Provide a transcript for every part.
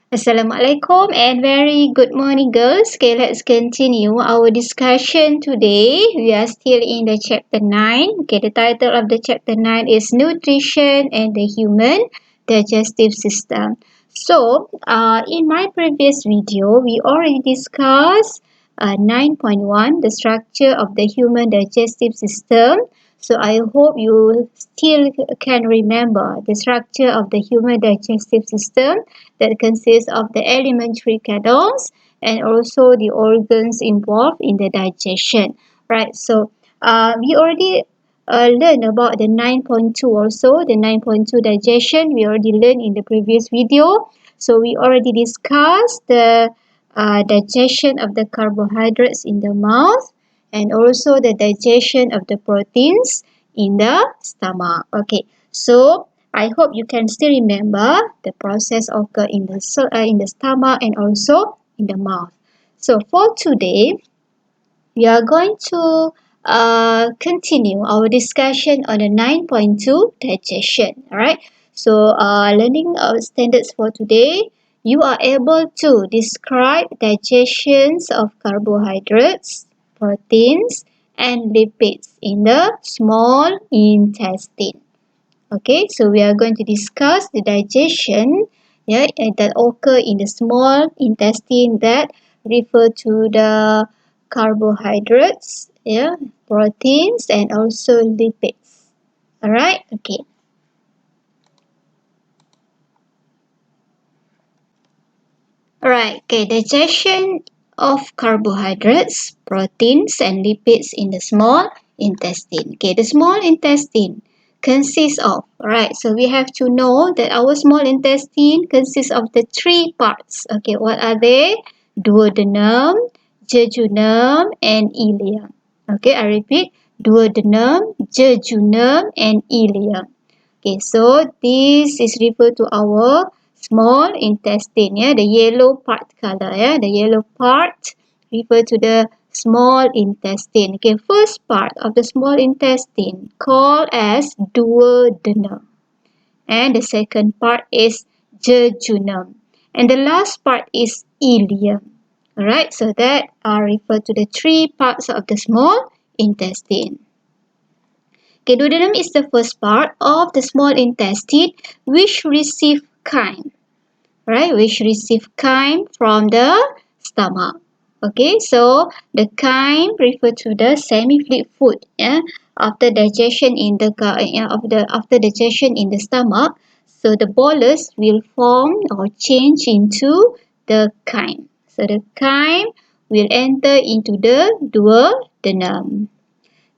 Assalamualaikum and very good morning, girls. Okay, let's continue our discussion today. We are still in the chapter 9. Okay, the title of the chapter 9 is Nutrition and the Human Digestive System. So, in my previous video, we already discussed 9.1, the structure of the human digestive system. So I hope you still can remember the structure of the human digestive system that consists of the alimentary canals and also the organs involved in the digestion. Right, so we already learned about the 9.2 also, the 9.2 digestion. We already learned in the previous video. So we already discussed the digestion of the carbohydrates in the mouth and also the digestion of the proteins in the stomach. Okay, so I hope you can still remember the process occur in the stomach and also in the mouth. So for today, we are going to continue our discussion on the 9.2 digestion. Alright, so learning our standards for today, you are able to describe digestions of carbohydrates, proteins, and lipids in the small intestine. Okay, so we are going to discuss the digestion that occur in the small intestine that refer to the carbohydrates, proteins, and also lipids. Alright, okay. Alright, okay, digestion of carbohydrates, proteins, and lipids in the small intestine. Okay, the small intestine consists of, alright, so we have to know that our small intestine consists of the three parts. Okay, what are they? Duodenum, jejunum, and ileum. Okay, I repeat, duodenum, jejunum, and ileum. Okay, so this is referred to our small intestine, the yellow part color, the yellow part refer to the small intestine. Okay, first part of the small intestine called as duodenum, and the second part is jejunum, and the last part is ileum. Alright, so that are referred to the three parts of the small intestine. Okay, duodenum is the first part of the small intestine which receive chyme, right? Which receive chyme from the stomach. Okay, so the chyme refer to the semi-fluid food. After digestion in the after digestion in the stomach, so the bolus will form or change into the chyme. So the chyme will enter into the duodenum.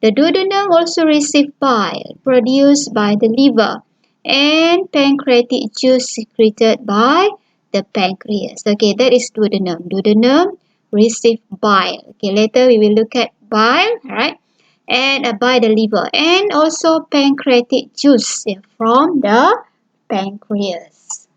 The duodenum also receives bile produced by the liver and pancreatic juice secreted by the pancreas. Okay, that is duodenum. Duodenum receives bile. Okay, later we will look at bile, right? And by the liver and also pancreatic juice from the pancreas.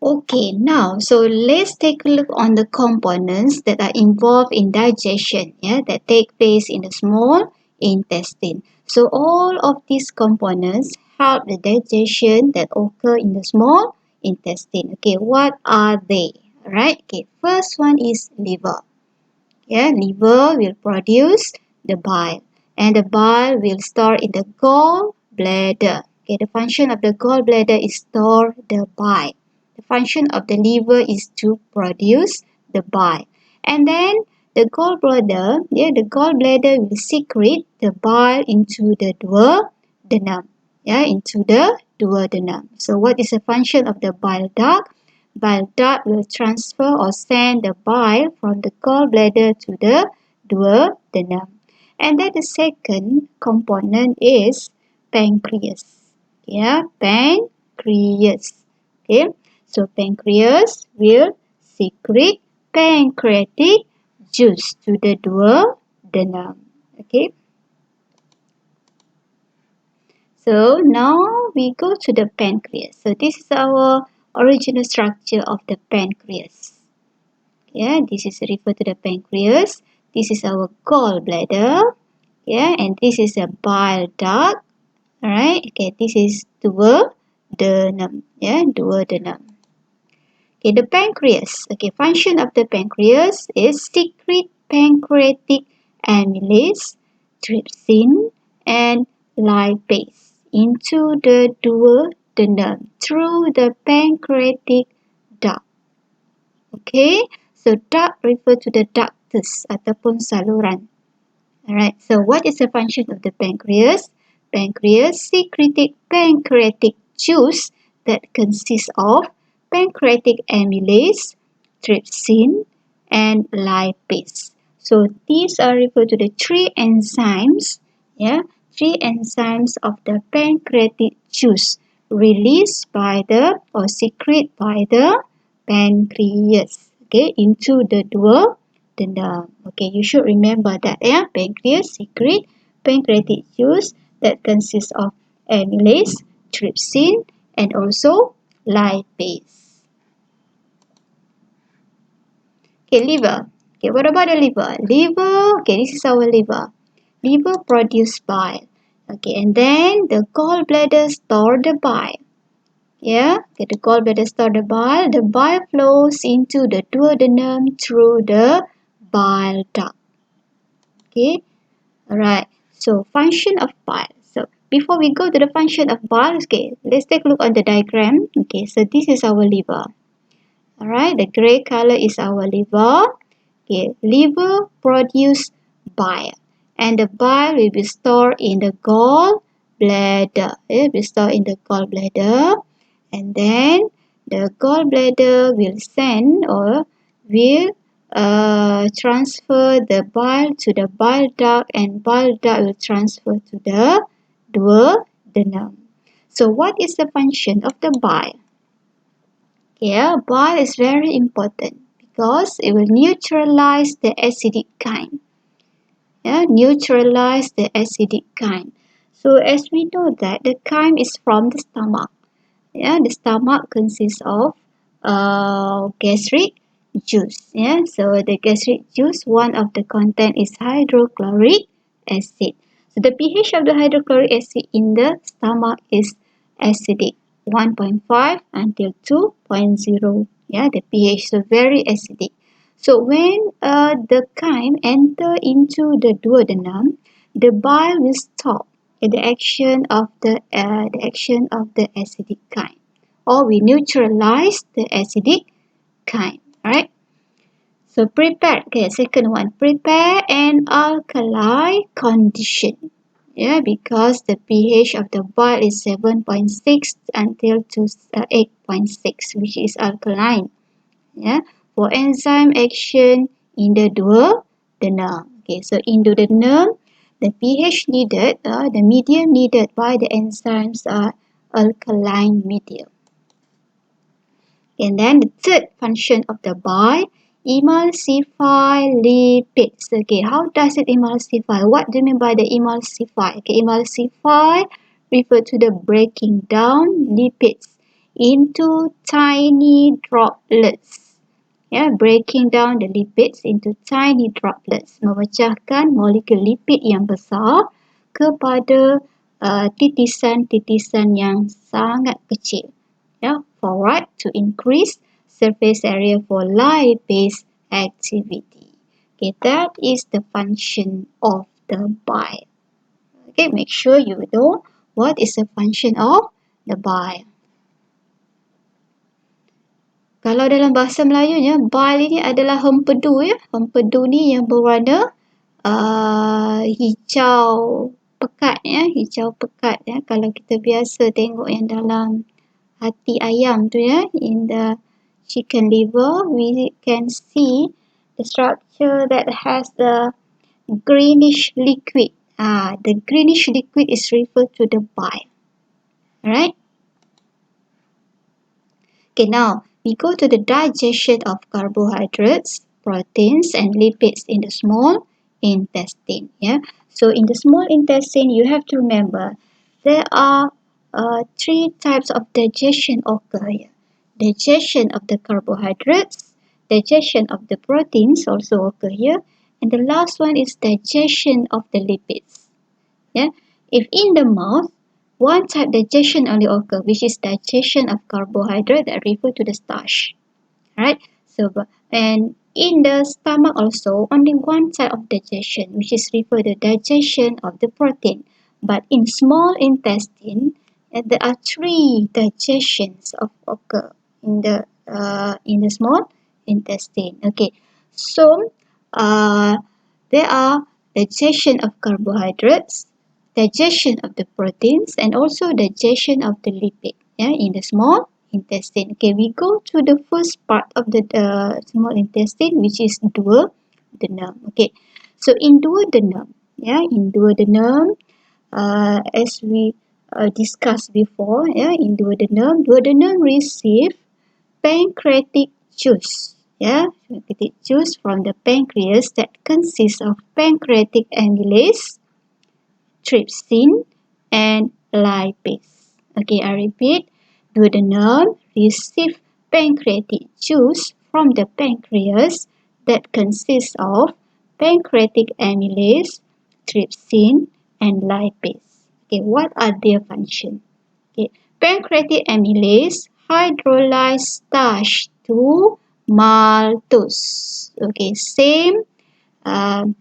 Okay, now, so let's take a look on the components that are involved in digestion, that take place in the small intestine. So all of these components help the digestion that occur in the small intestine. Okay, what are they? Alright, okay, first one is liver. Liver will produce the bile, and the bile will store in the gallbladder. Okay, the function of the gallbladder is store the bile. The function of the liver is to produce the bile. And then the gallbladder will secrete the bile into the duodenum. Into the duodenum. So what is the function of the bile duct? Bile duct will transfer or send the bile from the gallbladder to the duodenum. And then the second component is pancreas. Pancreas. Okay. So pancreas will secrete pancreatic juice to the duodenum. Okay. So now we go to the pancreas. So this is our original structure of the pancreas. This is referred to the pancreas. This is our gallbladder. And this is a bile duct. Alright. Okay, this is duodenum. duodenum. Ya, duodenum. Okay, the pancreas. Okay, function of the pancreas is secrete pancreatic amylase, trypsin, and lipase into the duodenum through the pancreatic duct. Okay, so duct refer to the ductus ataupun saluran. Alright, so what is the function of the pancreas? Pancreas secreted pancreatic juice that consists of pancreatic amylase, trypsin, and lipase. So these are referred to the three enzymes, three enzymes of the pancreatic juice released by the or secreted by the pancreas, into the duodenum. Okay, you should remember that, pancreas secrete pancreatic juice that consists of amylase, trypsin, and also lipase. Okay, liver. Okay, what about the liver? Liver, okay, this is our liver. Liver produce bile. Okay, and then the gallbladder store the bile. Yeah, okay, the gallbladder store the bile. The bile flows into the duodenum through the bile duct. Okay, alright. So function of bile. So before we go to the function of bile, okay, let's take a look on the diagram. Okay, so this is our liver. Alright, the grey color is our liver. Okay, liver produce bile, and the bile will be stored in the gallbladder. It will be stored in the gallbladder, and then the gallbladder will send or will transfer the bile to the bile duct, and bile duct will transfer to the duodenum. So what is the function of the bile? Yeah, bile is very important because it will neutralize the acidic kind. Yeah, neutralize the acidic kind. So as we know that the chyme is from the stomach. Yeah, the stomach consists of gastric juice. Yeah, so the gastric juice, one of the content is hydrochloric acid. So the pH of the hydrochloric acid in the stomach is acidic, 1.5 until 2.0. Yeah, the pH, so very acidic. So when the chyme enter into the duodenum, the bile will stop the action of the acidic chyme, or we neutralize the acidic chyme. Alright. So prepare. Okay, second one, prepare an alkali condition. Yeah, because the pH of the bile is 7.6 until to 8.6, which is alkaline. Yeah, for enzyme action in the duodenum. Okay, so in duodenum, the pH needed, the medium needed by the enzymes are alkaline medium. And then the third function of the bile, emulsify lipids. Okay, how does it emulsify? What do you mean by the emulsify? Okay, emulsify refer to the breaking down lipids into tiny droplets. Yeah, breaking down the lipids into tiny droplets, memecahkan molekul lipid yang besar kepada titisan-titisan yang sangat kecil. Yeah, for what? To increase surface area for lipase activity. Okay, that is the function of the bile. Okay, make sure you know what is the function of the bile. Kalau dalam bahasa Melayunya, bile ini adalah hempedu, ya. Hempedu ni yang berwarna hijau pekat, ya. Hijau pekat, ya. Kalau kita biasa tengok yang dalam hati ayam tu, ya, in the chicken liver, we can see the structure that has the greenish liquid. The greenish liquid is referred to the bile. Alright? Okay, now we go to the digestion of carbohydrates, proteins, and lipids in the small intestine. Yeah. So in the small intestine, you have to remember there are three types of digestion occur here. Digestion of the carbohydrates, digestion of the proteins also occur here, and the last one is digestion of the lipids. Yeah. If in the mouth, one type digestion only occur, which is digestion of carbohydrate that refer to the starch. Right? So, and in the stomach also, only one type of digestion, which is referred to digestion of the protein. But in small intestine, there are three digestions of occur in the small intestine. Okay, so there are digestion of carbohydrates, digestion of the proteins, and also digestion of the lipid. Yeah, in the small intestine. Okay, we go to the first part of the small intestine, which is duodenum. Okay, so in duodenum, in duodenum, as we discussed before, in duodenum receive pancreatic juice. Pancreatic juice from the pancreas that consists of pancreatic amylase, trypsin, and lipase. Okay, I repeat. Duodenum receive pancreatic juice from the pancreas that consists of pancreatic amylase, trypsin, and lipase. Okay, what are their functions? Okay, pancreatic amylase hydrolyze starch to maltose. Okay, same um,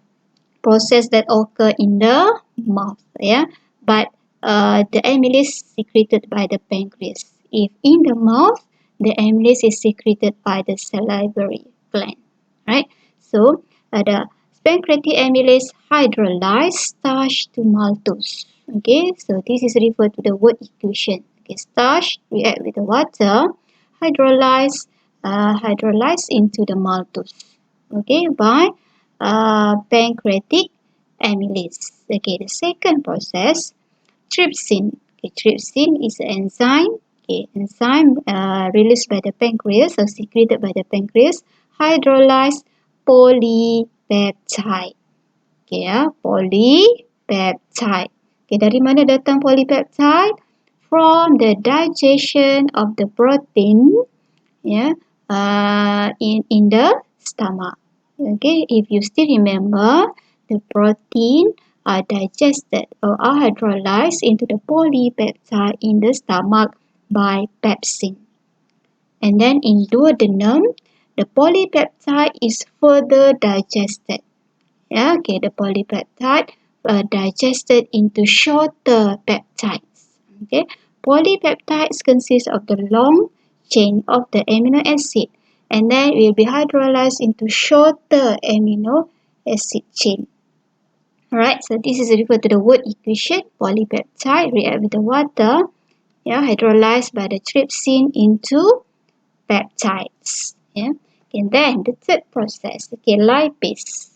process that occur in the mouth, but the amylase secreted by the pancreas. If in the mouth, the amylase is secreted by the salivary gland, right? So the pancreatic amylase hydrolyze starch to maltose. Okay, so this is referred to the word equation. Okay, starch react with the water, hydrolyze into the maltose. Okay, by pancreatic amylase. Okay, the second process, trypsin. Okay, trypsin is an enzyme. Okay, enzyme released by the pancreas or secreted by the pancreas, hydrolyze polypeptide. Okay, polypeptide. Okay, dari mana datang polypeptide? From the digestion of the protein, in the stomach. Okay, if you still remember, the protein are digested or are hydrolyzed into the polypeptide in the stomach by pepsin. And then in duodenum, the polypeptide is further digested. Okay, the polypeptide digested into shorter peptides. Okay, polypeptides consist of the long chain of the amino acid, and then it will be hydrolyzed into shorter amino acid chain. Alright, so this is referred to the word equation. Polypeptide react with the water, hydrolyzed by the trypsin into peptides. And then the third process, lipase.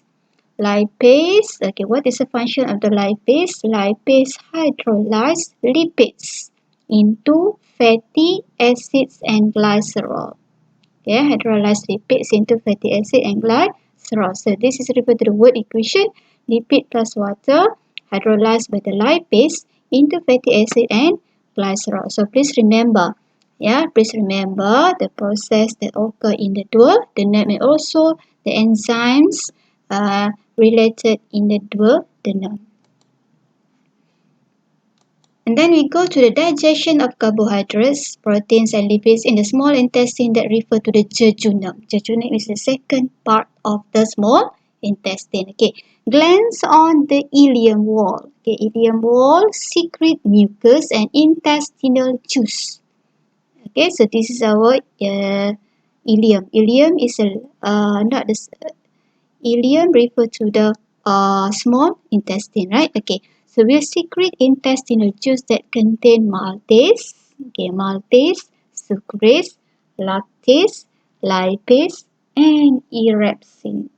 Lipase, okay, what is the function of the lipase? Lipase hydrolyze lipids into fatty acids and glycerol. Okay, hydrolyze lipids into fatty acid and glycerol. So this is referred to the word equation. Lipid plus water hydrolyzed by the lipase into fatty acid and glycerol. So please remember, the process that occur in the duodenum and also the enzymes related in the duodenum. And then we go to the digestion of carbohydrates, proteins, and lipids in the small intestine that refer to the jejunum. Jejunum is the second part of the small intestine. Okay, glands on the ileum wall. Okay, ileum wall secrete mucus and intestinal juice. Okay, so this is our ileum. Ileum is not the ileum refer to the small intestine, right? Okay, so we'll secrete intestinal juice that contain maltase, sucrase, lactase, lipase, and erepsin.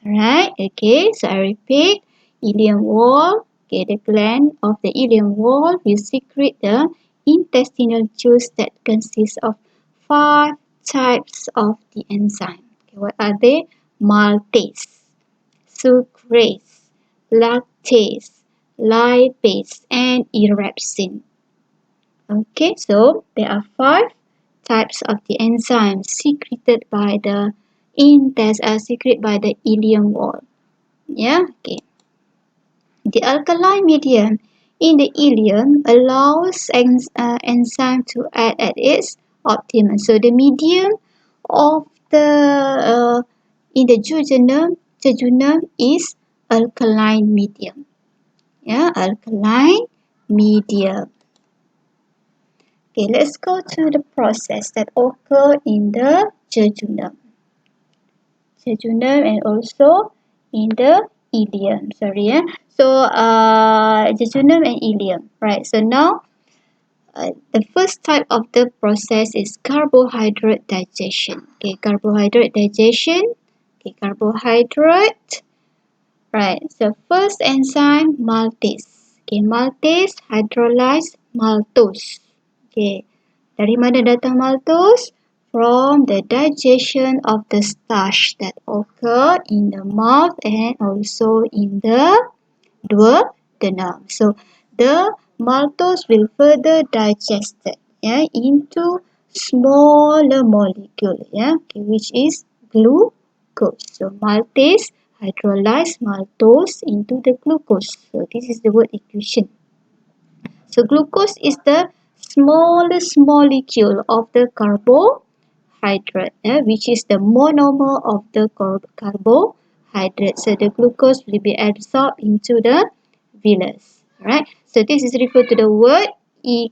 Alright, okay, so I repeat, ileum wall, okay, the gland of the ileum wall will secrete the intestinal juice that consists of 5 types of the enzyme. Okay, what are they? Maltase, sucrase, lactase, lipase, and erepsin. Okay, so there are 5 types of the enzymes secreted by the secreted by the ileum wall. Okay. The alkaline medium in the ileum allows enzyme to act at its optimum. So the medium of the in the jejunum is alkaline medium. Yeah, alkaline medium. Okay, let's go to the process that occur in the jejunum. Jejunum and also in the ileum. So jejunum and ileum. Right. So now the first type of the process is carbohydrate digestion. Okay, carbohydrate digestion. Okay, carbohydrate. Right. So first enzyme maltase. Okay, maltase hydrolyze maltose. Okay. Dari mana datang maltose? From the digestion of the starch that occur in the mouth and also in the duodenum. So the maltose will further digested into smaller molecule which is glucose. So maltase hydrolyze maltose into the glucose. So this is the word equation. So glucose is the smallest molecule of the carbohydrate, which is the monomer of the carbohydrate. So the glucose will be absorbed into the villus. Alright. So this is referred to the word E.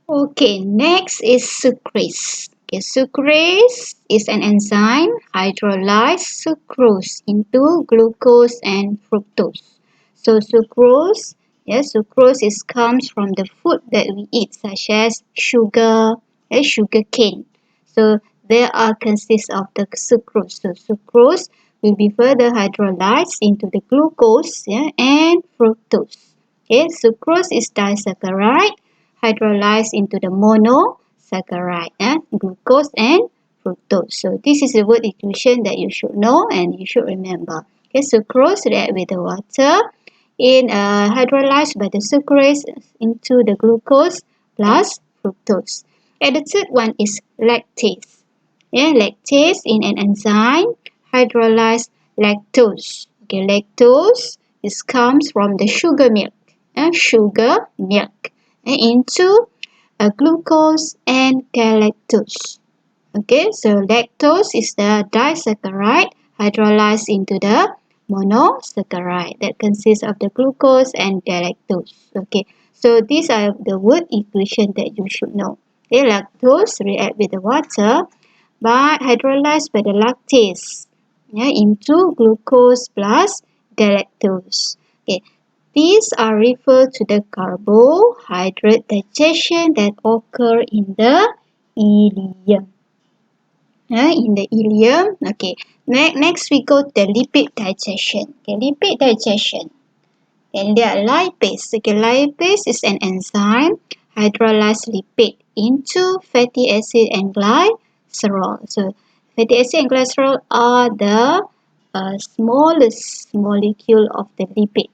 Okay, next is sucrase. Okay, sucrase is an enzyme hydrolyze sucrose into glucose and fructose. So sucrose, sucrose comes from the food that we eat, such as sugar, sugar cane. So there are consists of the sucrose. So sucrose will be further hydrolyzed into the glucose and fructose. Okay, sucrose is disaccharide hydrolyzed into the monosaccharide, glucose and fructose. So this is the word equation that you should know and you should remember. Okay, sucrose react with the water in hydrolyzed by the sucrase into the glucose plus fructose. And the third one is lactase. Lactase in an enzyme hydrolyzed lactose. Okay, lactose comes from the sugar milk. Into glucose and galactose. Okay, so lactose is the disaccharide hydrolyzed into the monosaccharide that consists of the glucose and galactose. Okay, so these are the word equation that you should know. Okay, lactose react with the water but hydrolyzed by the lactase into glucose plus galactose. Okay, these are referred to the carbohydrate digestion that occur in the ileum. In the ileum. Okay. Next we go to the lipid digestion. Okay, lipid digestion. And there are lipase. Okay, lipase is an enzyme hydrolyze lipid into fatty acid and glycerol. So fatty acid and glycerol are the smallest molecule of the lipid.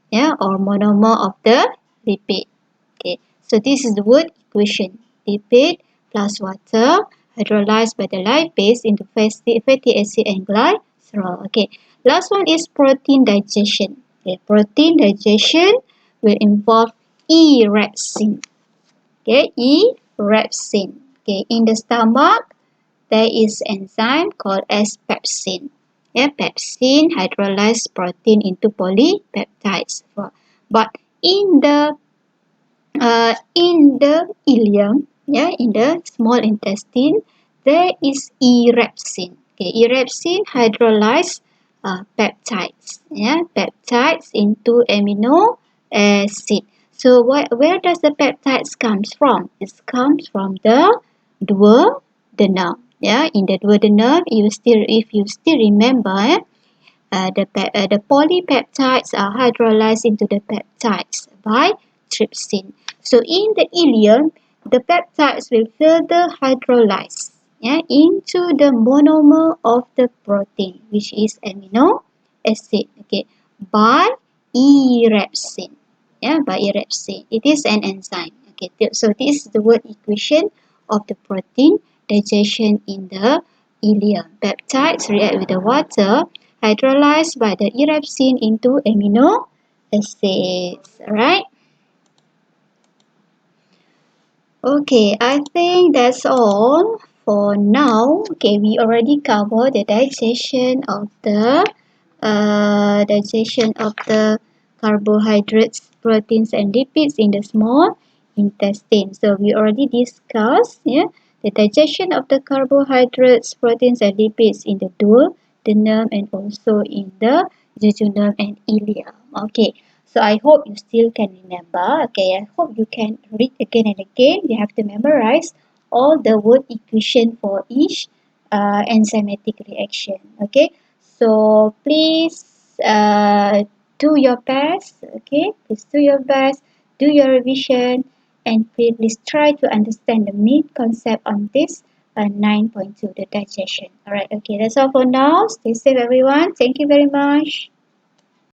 Or monomer of the lipid. Okay, so this is the word equation. Lipid plus water hydrolyzed by the lipase into fatty acid and glycerol. Okay, last one is protein digestion. Okay, protein digestion will involve E-repsin. Okay, E-repsin. Okay, in the stomach there is enzyme called as pepsin. Pepsin hydrolyzes protein into polypeptides. But in the ileum, in the small intestine, there is erepsin. Okay, erepsin hydrolyzes peptides. Peptides into amino acid. So where does the peptides comes from? It comes from the duodenum. In the duodenum, if you still remember, the polypeptides are hydrolyzed into the peptides by trypsin. So in the ileum, the peptides will further hydrolyze into the monomer of the protein, which is amino acid. Okay, by erepsin. By erepsin. It is an enzyme. Okay, so this is the word equation of the protein digestion in the ileum. Peptides react with the water hydrolyzed by the erepsin into amino acids. Alright. Okay, I think that's all for now. Okay, we already covered the digestion of the carbohydrates, proteins, and lipids in the small intestine. So we already discussed, the digestion of the carbohydrates, proteins, and lipids in the duodenum and also in the jejunum and ileum. Okay. So I hope you still can remember. Okay, I hope you can read again and again. You have to memorize all the word equation for each enzymatic reaction. Okay, so please do your best. Okay, please do your best. Do your revision and please try to understand the main concept on this 9.2, the digestion. Alright, okay, that's all for now. Stay safe, everyone. Thank you very much.